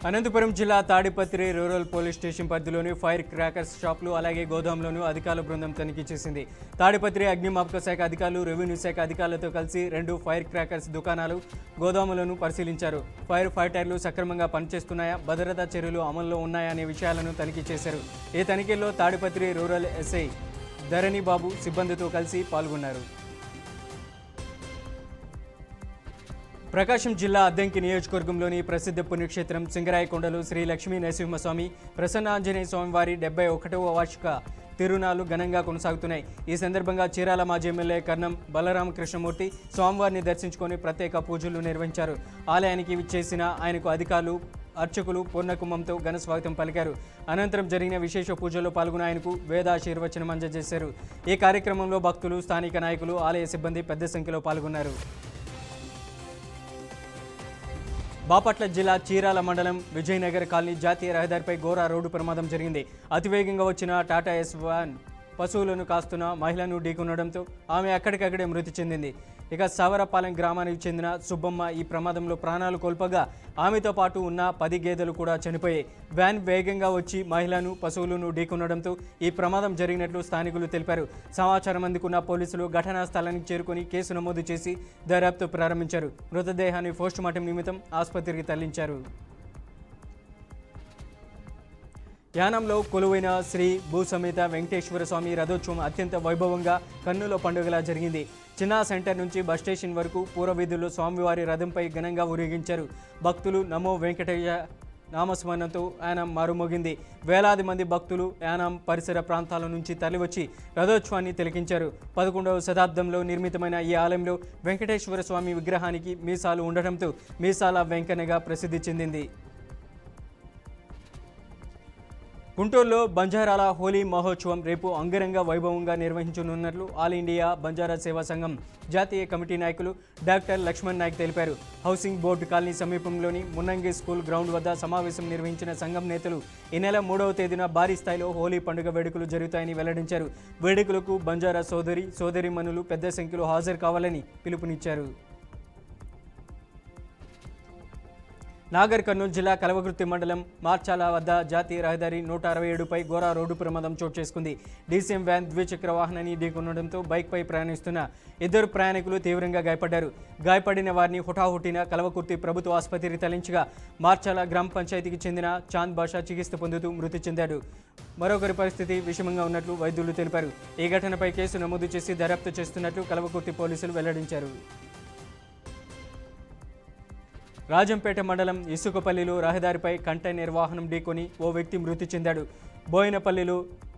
అనంతపురం జిల్లా Tadipatri rural police station పరిధిలోని fire crackers షాపులు అలాగే గోదాంలోనూ అధికారుల బృందం తనిఖీ చేసింది. తాడిపత్రి అగ్నిమాపక శాఖ అధికారులు, రెవెన్యూ శాఖ అధికారులతో కలిసి 2 ఫైర్ క్రాకర్స్ దుకాణాలు, గోదాములను పరిశీలించారు. ఫైర్ ఫైటర్లు సక్రమంగా పనిచేస్తున్నాయా, భద్రతా చర్యలు అమల్లో ఉన్నాయా అనే విషయాలను తనిఖీ చేశారు. ఈ తనిఖీల్లో తాడిపత్రి రూరల్ ఎస్ఐ ధరణిబాబు సిబ్బందితో కలిసి పాల్గొన్నారు. ప్రకాశం జిల్లా అద్దంకి నియోజకవర్గంలోని ప్రసిద్ధ పుణ్యక్షేత్రం సింగరాయకొండలో శ్రీ లక్ష్మీ నరసింహస్వామి ప్రసన్నాంజనేయ స్వామివారి 71వ వార్షిక తిరునాళ్లు ఘనంగా కొనసాగుతున్నాయి. ఈ సందర్భంగా చీరాల మాజీ ఎమ్మెల్యే కర్ణం బలరామకృష్ణమూర్తి స్వామివారిని దర్శించుకొని ప్రత్యేక పూజలు నిర్వహించారు. ఆలయానికి విచ్చేసిన ఆయనకు అధికారులు, అర్చకులు పూర్ణకుంభంతో ఘన స్వాగతం పలికారు. అనంతరం జరిగిన విశేష పూజల్లో పాల్గొన్న ఆయనకు వేదాశీర్వచనం అందజేశారు. ఈ కార్యక్రమంలో భక్తులు, స్థానిక నాయకులు, ఆలయ సిబ్బంది పెద్ద సంఖ్యలో పాల్గొన్నారు. బాపట్ల జిల్లా చీరాల మండలం విజయనగర్ కాలనీ జాతీయ రహదారిపై ఘోర రోడ్డు ప్రమాదం జరిగింది. అతివేగంగా వచ్చిన టాటా ఎస్ వ్యాన్ పశువులను కాస్తున్న మహిళను ఢీకొనడంతో ఆమె అక్కడికక్కడే మృతి చెందింది. ఇక సవరపాలెం గ్రామానికి చెందిన సుబ్బమ్మ ఈ ప్రమాదంలో ప్రాణాలు కోల్పగా ఆమెతో పాటు ఉన్న 10 గేదెలు కూడా చనిపోయాయి. వ్యాన్ వేగంగా వచ్చి మహిళను, పశువులను ఢీకొనడంతో ఈ ప్రమాదం జరిగినట్లు స్థానికులు తెలిపారు. సమాచారం అందుకున్న పోలీసులు ఘటనా స్థలానికి చేరుకుని కేసు నమోదు చేసి దర్యాప్తు ప్రారంభించారు. మృతదేహాన్ని పోస్టుమార్టం నిమిత్తం ఆసుపత్రికి తరలించారు. యానంలో కొలువైన శ్రీ భూసమేత వెంకటేశ్వర స్వామి రథోత్సవం అత్యంత వైభవంగా కన్నుల పండుగలా జరిగింది. చిన్నా సెంటర్ నుంచి బస్ స్టేషన్ వరకు పూర్వవీధుల్లో స్వామివారి రథంపై ఘనంగా ఊరేగించారు. భక్తులు నమో వెంకటయ్య నామస్మరణంతో యానం మారుమోగింది. వేలాది మంది భక్తులు యానం పరిసర ప్రాంతాల నుంచి తరలివచ్చి రథోత్సవాన్ని తిలకించారు. 11వ శతాబ్దంలో నిర్మితమైన ఈ ఆలయంలో వెంకటేశ్వర స్వామి విగ్రహానికి మీసాలు ఉండటంతో మీసాల వెంకన్నగా ప్రసిద్ధి చెందింది. గుంటూరులో బంజారాల హోలీ మహోత్సవం రేపు అంగరంగ వైభవంగా నిర్వహించనున్నట్లు ఆల్ ఇండియా బంజారా సేవా సంఘం జాతీయ కమిటీ నాయకులు డాక్టర్ లక్ష్మణ్ నాయక్ తెలిపారు. హౌసింగ్ బోర్డు కాలనీ సమీపంలోని మున్నంగి స్కూల్ గ్రౌండ్ వద్ద సమావేశం నిర్వహించిన సంఘం నేతలు ఈ నెల 3వ తేదీన భారీ స్థాయిలో హోలీ పండుగ వేడుకలు జరుగుతాయని వెల్లడించారు. వేడుకలకు బంజారా సోదరీమణులు పెద్ద సంఖ్యలో హాజరు కావాలని పిలుపునిచ్చారు. నాగర్ కర్నూలు జిల్లా కల్వకుర్తి మండలం మార్చాల వద్ద జాతీయ రహదారి 167పై ఘోర రోడ్డు ప్రమాదం చోటు చేసుకుంది. డీసీఎం వ్యాన్ ద్విచక్ర వాహనాన్ని ఢీకొనడంతో బైక్పై ప్రయాణిస్తున్న 2 ప్రయాణికులు తీవ్రంగా గాయపడ్డారు. గాయపడిన వారిని హుటాహుటిన కల్వకుర్తి ప్రభుత్వ ఆసుపత్రికి తరలించగా మార్చాల గ్రామ పంచాయతీకి చెందిన చాంద్ బాషా చికిత్స పొందుతూ మృతి చెందాడు. మరొకరి పరిస్థితి విషమంగా ఉన్నట్లు వైద్యులు తెలిపారు. ఈ ఘటనపై కేసు నమోదు చేసి దర్యాప్తు చేస్తున్నట్లు కల్వకుర్తి పోలీసులు వెల్లడించారు. రాజంపేట మండలం ఇసుకపల్లిలో రహదారిపై కంటైనర్ వాహనం ఢీకొని ఓ వ్యక్తి మృతి చెందాడు. బోయినపల్లిలో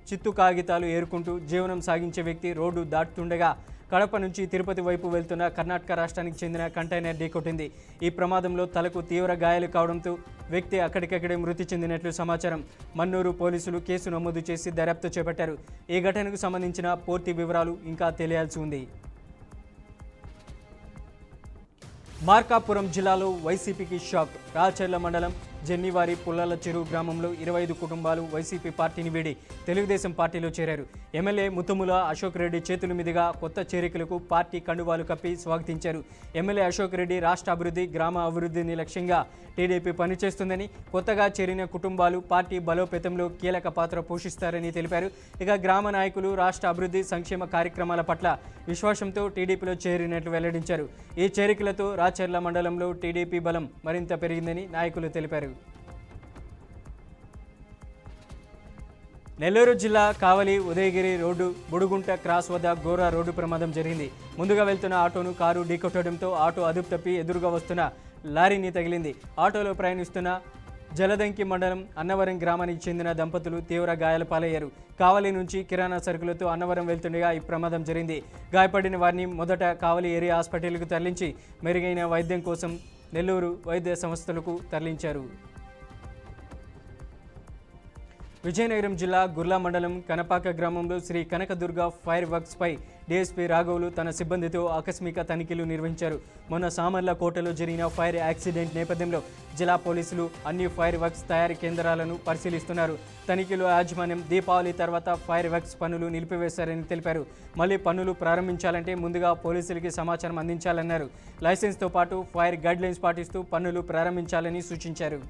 చిత్తు కాగితాలు ఏరుకుంటూ జీవనం సాగించే వ్యక్తి రోడ్డు దాటుతుండగా కడప నుంచి తిరుపతి వైపు వెళ్తున్న కర్ణాటక రాష్ట్రానికి చెందిన కంటైనర్ ఢీకొట్టింది. ఈ ప్రమాదంలో తలకు తీవ్ర గాయాలు కావడంతో వ్యక్తి అక్కడికక్కడే మృతి చెందినట్లు సమాచారం. మన్నూరు పోలీసులు కేసు నమోదు చేసి దర్యాప్తు చేపట్టారు. ఈ ఘటనకు సంబంధించిన పూర్తి వివరాలు ఇంకా తెలియాల్సి ఉంది. మార్కాపురం జిల్లాలో వైసీపీకి షాక్. రాచర్ల మండలం జెన్నివారి పుల్లల చెరువు గ్రామంలో 25 కుటుంబాలు వైసీపీ పార్టీని వీడి తెలుగుదేశం పార్టీలో చేరారు. ఎమ్మెల్యే ముత్తుముల అశోక్ రెడ్డి చేతుల మీదుగా కొత్త చేరికలకు పార్టీ కండువాలు కప్పి స్వాగతించారు. ఎమ్మెల్యే అశోక్ రెడ్డి రాష్ట్ర అభివృద్ధి, గ్రామ అభివృద్ధిని లక్ష్యంగా టీడీపీ పనిచేస్తుందని, కొత్తగా చేరిన కుటుంబాలు పార్టీ బలోపేతంలో కీలక పాత్ర పోషిస్తారని తెలిపారు. ఇక గ్రామ నాయకులు రాష్ట్ర అభివృద్ధి, సంక్షేమ కార్యక్రమాల పట్ల విశ్వాసంతో టీడీపీలో చేరినట్లు వెల్లడించారు. ఈ చేరికలతో రాచర్ల మండలంలో టీడీపీ బలం మరింత పెరిగిందని నాయకులు తెలిపారు. నెల్లూరు జిల్లా కావలి ఉదయగిరి రోడ్డు బుడుగుంట క్రాస్ వద్ద ఘోర రోడ్డు ప్రమాదం జరిగింది. ముందుగా వెళ్తున్న ఆటోను కారు ఢీకొట్టడంతో ఆటో అదుపు తప్పి ఎదురుగా వస్తున్న లారీని తగిలింది. ఆటోలో ప్రయాణిస్తున్న జలదంకి మండలం అన్నవరం గ్రామానికి చెందిన దంపతులు తీవ్ర గాయాల పాలయ్యారు. కావలి నుంచి కిరాణా సరుకులతో అన్నవరం వెళ్తుండగా ఈ ప్రమాదం జరిగింది. గాయపడిన వారిని మొదట కావలి ఏరియా హాస్పిటల్కు తరలించి మెరుగైన వైద్యం కోసం నెల్లూరు వైద్య సంస్థలకు తరలించారు. విజయనగరం జిల్లా గుర్లా మండలం కనపాక గ్రామంలో శ్రీ కనకదుర్గ ఫైర్ వర్క్స్ పై డీఎస్పీ రాఘవులు తన సిబ్బందితో ఆకస్మిక తనిఖీలు నిర్వహించారు. మొన్న సామర్ల కోటలో జరిగిన ఫైర్ యాక్సిడెంట్ నేపథ్యంలో జిల్లా పోలీసులు అన్ని ఫైర్ వర్క్స్ తయారీ కేంద్రాలను పరిశీలిస్తున్నారు. తనిఖీలో యాజమాన్యం దీపావళి తర్వాత ఫైర్ వర్క్స్ పనులు నిలిపివేశారని తెలిపారు. మళ్లీ పనులు ప్రారంభించాలంటే ముందుగా పోలీసులకి సమాచారం అందించాలన్నారు. లైసెన్స్తో పాటు ఫైర్ గైడ్లైన్స్ పాటిస్తూ పనులు ప్రారంభించాలని సూచించారు.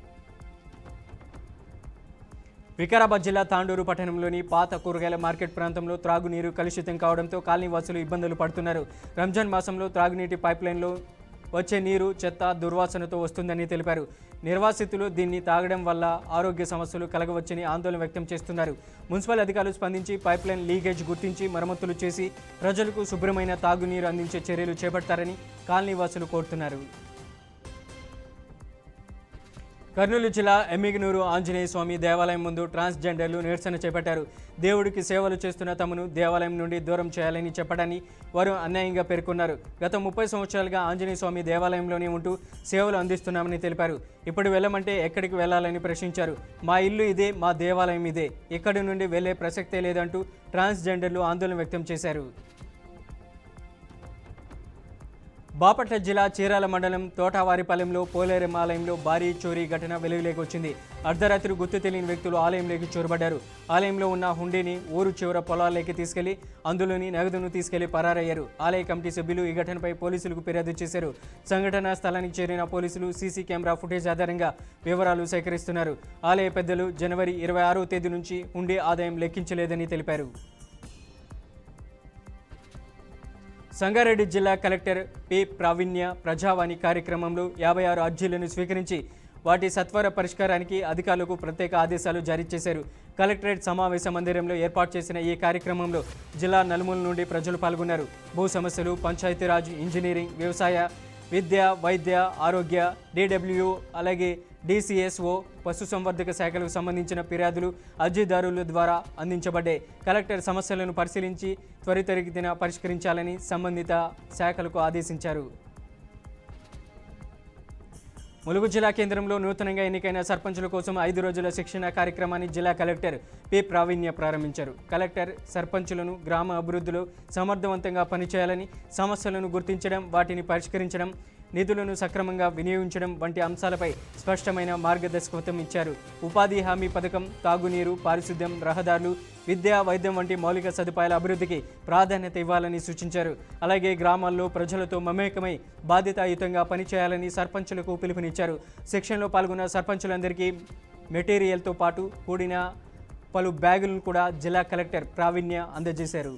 వికారాబాద్ జిల్లా తాండూరు పట్టణంలోని పాత కూరగాయల మార్కెట్ ప్రాంతంలో త్రాగునీరు కలుషితం కావడంతో కాలనీ వాసులు ఇబ్బందులు పడుతున్నారు. రంజాన్ మాసంలో త్రాగునీటి పైప్లైన్లో వచ్చే నీరు చెత్త దుర్వాసనతో వస్తుందని తెలిపారు. నిర్వాసితులు దీన్ని తాగడం వల్ల ఆరోగ్య సమస్యలు కలగవచ్చని ఆందోళన వ్యక్తం చేస్తున్నారు. మున్సిపల్ అధికారులు స్పందించి పైప్లైన్ లీకేజ్ గుర్తించి మరమ్మతులు చేసి ప్రజలకు శుభ్రమైన తాగునీరు అందించే చర్యలు చేపడతారని కాలనీ వాసులు కోరుతున్నారు. కర్నూలు జిల్లా ఎమ్మిగనూరు ఆంజనేయ స్వామి దేవాలయం ముందు ట్రాన్స్జెండర్లు నిరసన చేపట్టారు. దేవుడికి సేవలు చేస్తున్న తమను దేవాలయం నుండి దూరం చేయాలని చెప్పడాన్ని వారు అన్యాయంగా పేర్కొన్నారు. గత 30 సంవత్సరాలుగా ఆంజనేయ స్వామి దేవాలయంలోనే ఉంటూ సేవలు అందిస్తున్నామని తెలిపారు. ఇప్పుడు వెళ్ళమంటే ఎక్కడికి వెళ్లాలని ప్రశ్నించారు. మా ఇల్లు ఇదే, మా దేవాలయం ఇదే, ఇక్కడి నుండి వెళ్లే ప్రసక్తే లేదంటూ ట్రాన్స్జెండర్లు ఆందోళన వ్యక్తం చేశారు. బాపట్ల జిల్లా చీరాల మండలం తోటవారిపాలెంలో పోలేరం ఆలయంలో భారీ చోరీ ఘటన వెలుగులోకి వచ్చింది. అర్ధరాత్రి గుర్తు తెలియని వ్యక్తులు ఆలయంలోకి చొరబడ్డారు. ఆలయంలో ఉన్న హుండీని ఊరు చివర పొలాల్లోకి తీసుకెళ్లి అందులోని నగదును తీసుకెళ్లి పరారయ్యారు. ఆలయ కమిటీ సభ్యులు ఈ ఘటనపై పోలీసులకు ఫిర్యాదు చేశారు. సంఘటనా స్థలానికి చేరిన పోలీసులు సీసీ కెమెరా ఫుటేజ్ ఆధారంగా వివరాలు సేకరిస్తున్నారు. ఆలయ పెద్దలు జనవరి 26వ తేదీ నుంచి హుండీ ఆదాయం లెక్కించలేదని తెలిపారు. సంగారెడ్డి జిల్లా కలెక్టర్ పి ప్రావీణ్య ప్రజావాణి కార్యక్రమంలో 56 అర్జీలను స్వీకరించి వాటి సత్వర పరిష్కారానికి అధికారులకు ప్రత్యేక ఆదేశాలు జారీ చేశారు. కలెక్టరేట్ సమావేశ మందిరంలో ఏర్పాటు చేసిన ఈ కార్యక్రమంలో జిల్లా నలుమూల నుండి ప్రజలు పాల్గొన్నారు. భూ సమస్యలు, పంచాయతీరాజ్, ఇంజనీరింగ్, వ్యవసాయ, విద్య, వైద్య, ఆరోగ్య, DWO, అలాగే DCSO, పశుసంవర్ధక శాఖలకు సంబంధించిన ఫిర్యాదులు అర్జీదారుల ద్వారా అందించబడ్డాయి. కలెక్టర్ సమస్యలను పరిశీలించి త్వరితగతిన పరిష్కరించాలని సంబంధిత శాఖలకు ఆదేశించారు. ములుగు జిల్లా కేంద్రంలో నూతనంగా ఎన్నికైన సర్పంచుల కోసం 5 రోజుల శిక్షణ కార్యక్రమాన్ని జిల్లా కలెక్టర్ పి ప్రావీణ్య ప్రారంభించారు. కలెక్టర్ సర్పంచులను గ్రామ అభివృద్ధిలో సమర్థవంతంగా పనిచేయాలని, సమస్యలను గుర్తించడం, వాటిని పరిష్కరించడం, నిధులను సక్రమంగా వినియోగించడం వంటి అంశాలపై స్పష్టమైన మార్గదర్శకత్వం ఇచ్చారు. ఉపాధి హామీ పథకం, తాగునీరు, పారిశుద్ధ్యం, రహదారులు, విద్య, వైద్యం వంటి మౌలిక సదుపాయాల అభివృద్ధికి ప్రాధాన్యత ఇవ్వాలని సూచించారు. అలాగే గ్రామాల్లో ప్రజలతో మమేకమై బాధ్యతాయుతంగా పనిచేయాలని సర్పంచులకు పిలుపునిచ్చారు. శిక్షణలో పాల్గొన్న సర్పంచులందరికీ మెటీరియల్తో పాటు కూడిన పలు బ్యాగులను కూడా జిల్లా కలెక్టర్ ప్రావీణ్య అందజేశారు.